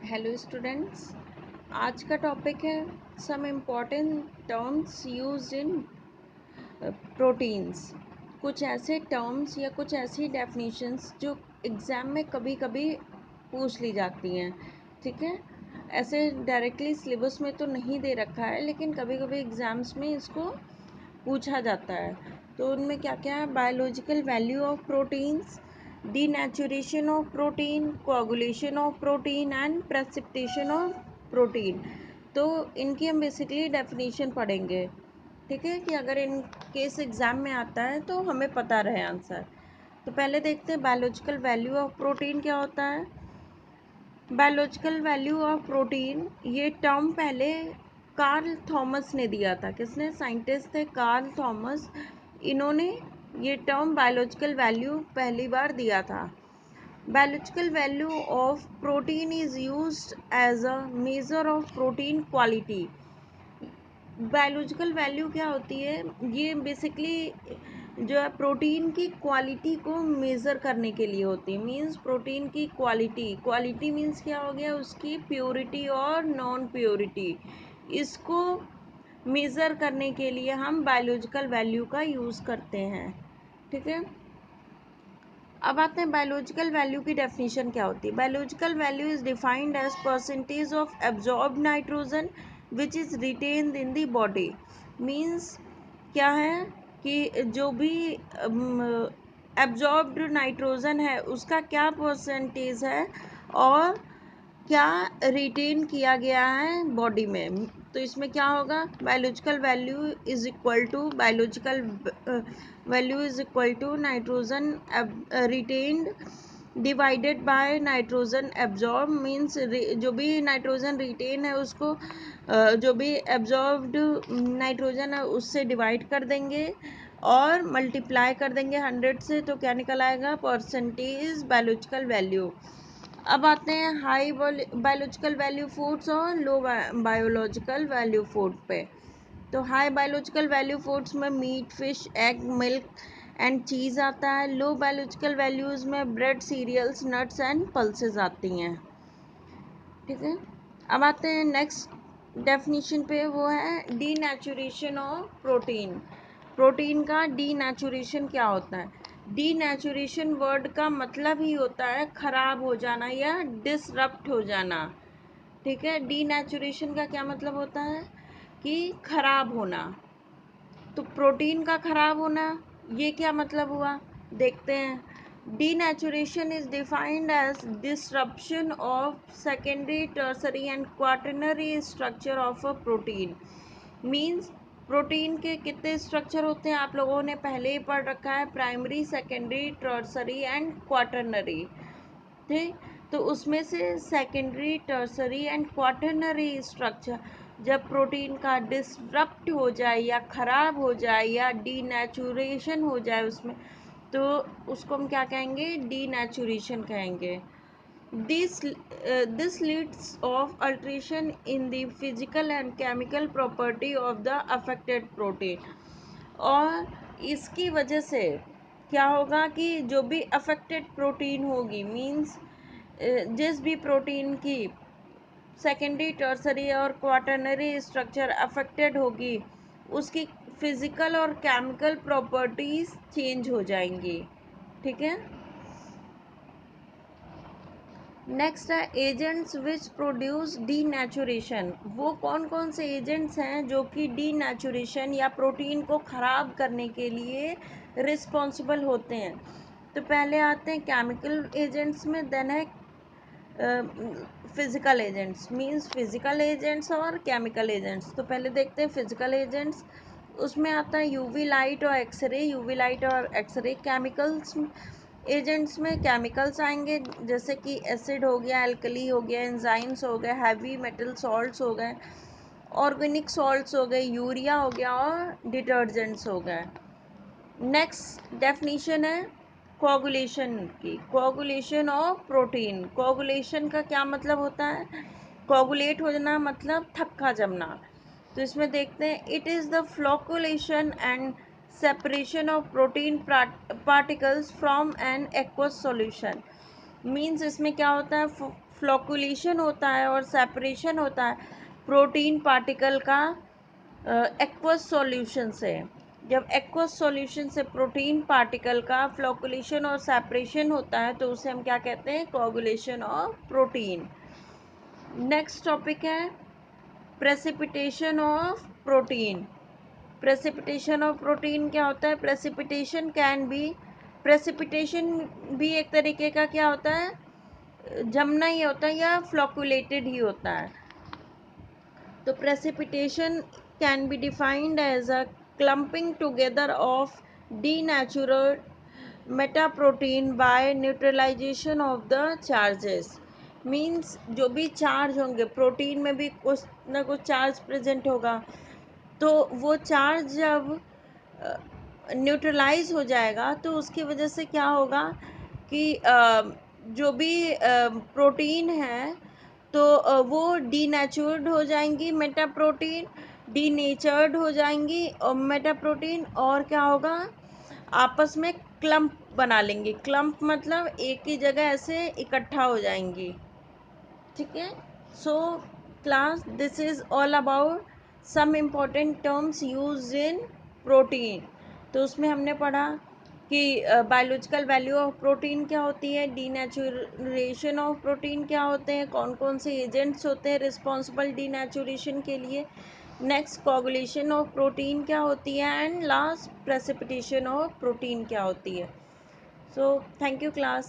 Hello students. आज का topic है some important terms used in proteins. कुछ ऐसे टर्म्स या कुछ ऐसी डेफिनेशंस जो एग्ज़ाम में कभी कभी पूछ ली जाती हैं। ठीक है, ऐसे डायरेक्टली सिलेबस में तो नहीं दे रखा है, लेकिन कभी कभी एग्ज़ाम्स में इसको पूछा जाता है। तो उनमें क्या क्या है? Biological value of proteins, denaturation of protein, coagulation of protein and precipitation of protein. तो इनकी हम बेसिकली डेफिनेशन पढ़ेंगे। ठीक है, कि अगर इन केस एग्ज़ाम में आता है तो हमें पता रहे आंसर। तो पहले देखते हैं बायोलॉजिकल वैल्यू ऑफ प्रोटीन क्या होता है। बायोलॉजिकल वैल्यू ऑफ प्रोटीन, ये टर्म पहले कार्ल थॉमस ने दिया था। किसने? साइंटिस्ट थे कार्ल थॉमस। इन्होंने ये टर्म बायोलॉजिकल वैल्यू पहली बार दिया था। Biological value of protein is used as a measure of protein quality. Biological value क्या होती है? ये बेसिकली जो है प्रोटीन की क्वालिटी को मेज़र करने के लिए होती है। मींस प्रोटीन की क्वालिटी मींस क्या हो गया? उसकी प्योरिटी और नॉन प्योरिटी। इसको मेज़र करने के लिए हम बायोलॉजिकल वैल्यू का यूज़ करते हैं। ठीक है, अब आते हैं बायोलॉजिकल वैल्यू की डेफिनेशन क्या होती है। Biological value is defined as percentage of absorbed nitrogen which is retained in the body. Means क्या है कि जो भी एब्जॉर्ब्ड नाइट्रोजन है उसका क्या परसेंटेज है और क्या रिटेन किया गया है बॉडी में। तो इसमें क्या होगा? Biological value is equal to nitrogen retained divided by nitrogen absorb. Means जो भी नाइट्रोजन रिटेन है उसको जो भी एब्जॉर्ब्ड नाइट्रोजन है उससे डिवाइड कर देंगे और मल्टीप्लाई कर देंगे 100 से। तो क्या निकल आएगा? Percentage biological value. अब आते हैं हाई बायोलॉजिकल वैल्यू फूड्स और लो बायोलॉजिकल वैल्यू फूड पे। तो हाई बायोलॉजिकल वैल्यू फूड्स में meat, fish, egg, milk and cheese आता है। लो बायोलॉजिकल वैल्यूज़ में bread, cereals, nuts and pulses आती हैं। ठीक है, अब आते हैं नेक्स्ट डेफिनेशन पे, वो है डीनेचुरेशन ऑफ प्रोटीन। प्रोटीन का डीनेचुरेशन क्या होता है? डीनेचुरेशन वर्ड का मतलब ही होता है खराब हो जाना या डिसरप्ट हो जाना। ठीक है, डीनेचुरेशन का क्या मतलब होता है? कि खराब होना। तो प्रोटीन का खराब होना, ये क्या मतलब हुआ? देखते हैं। Denaturation is defined as disruption of secondary, tertiary and quaternary structure of a protein. Means protein के कितने स्ट्रक्चर होते हैं आप लोगों ने पहले ही पढ़ रखा है, primary, secondary, tertiary and quaternary. ठीक, तो उसमें से secondary, tertiary and quaternary structure जब प्रोटीन का डिसरप्ट हो जाए या ख़राब हो जाए या डीनेचुरेशन हो जाए उसमें, तो उसको हम क्या कहेंगे? डीनेचुरेशन कहेंगे। This leads of alteration in the physical and chemical property of the affected protein। और इसकी वजह से क्या होगा कि जो भी अफेक्टेड प्रोटीन होगी, मींस जिस भी प्रोटीन की सेकेंडरी, टर्सरी और क्वाटरनरी स्ट्रक्चर अफेक्टेड होगी, उसकी फिजिकल और केमिकल प्रॉपर्टीज चेंज हो जाएंगी। ठीक है, नेक्स्ट है एजेंट्स विच प्रोड्यूस डीनेचुरेशन। वो कौन कौन से एजेंट्स हैं जो कि डीनेचुरेशन या प्रोटीन को ख़राब करने के लिए रिस्पॉन्सिबल होते हैं। तो पहले आते हैं केमिकल एजेंट्स में, देन है physical agents. Means physical agents और केमिकल एजेंट्स। तो पहले देखते हैं फिज़िकल एजेंट्स। उसमें आता है यूवी लाइट और एक्सरे। यूवी लाइट और एक्सरे। केमिकल्स एजेंट्स में केमिकल्स आएंगे जैसे कि एसिड हो गया, एल्कली हो गया, एंजाइम्स हो गए, हैवी मेटल सॉल्ट्स हो गए, ऑर्गेनिक सॉल्ट्स हो गए, यूरिया हो गया और डिटर्जेंट्स हो गए। नेक्स्ट डेफिनेशन है कोगुलेशन की। Coagulation of protein. कोगुलेशन का क्या मतलब होता है? कोगुलेट हो जाना मतलब थक्का जमना। तो इसमें देखते हैं, it is the flocculation and separation of protein particles from an aqueous solution. Means इसमें क्या होता है? फ्लोकुलेशन होता है और सेपरेशन होता है प्रोटीन पार्टिकल का एक्वस सॉल्यूशन से। जब एक्वस सॉल्यूशन से प्रोटीन पार्टिकल का फ्लोकुलेशन और सेपरेशन होता है तो उसे हम क्या कहते हैं, coagulation of protein. Next topic है precipitation of protein. Precipitation of protein क्या होता है? प्रेसिपिटेशन कैन बी, प्रेसिपिटेशन भी एक तरीके का क्या होता है, जमना ही होता है या फ्लोकुलेटेड ही होता है। तो precipitation can be defined as a clumping together of denatural metaprotein by neutralization of the charges. Means जो भी चार्ज होंगे, प्रोटीन में भी कुछ ना कुछ चार्ज प्रेजेंट होगा, तो वो चार्ज जब न्यूट्रलाइज हो जाएगा तो उसकी वजह से क्या होगा कि जो भी प्रोटीन है तो वो डीनेचर्ड हो जाएंगी, मेटाप्रोटीन डीनेचर्ड हो जाएंगी और मेटाप्रोटीन, और क्या होगा, आपस में क्लम्प बना लेंगे। क्लम्प मतलब एक ही जगह ऐसे इकट्ठा हो जाएंगी। ठीक है। So class, this is all about some important terms use in protein. तो उसमें हमने पढ़ा कि बायोलॉजिकल वैल्यू ऑफ प्रोटीन क्या होती है, डीनेचुरेशन ऑफ प्रोटीन क्या होते हैं, कौन कौन से एजेंट्स होते हैं रिस्पॉन्सिबल डीनेचुरेशन के लिए, नेक्स्ट कोगुलेशन ऑफ प्रोटीन क्या होती है, and last precipitation of protein क्या होती है। So thank you class.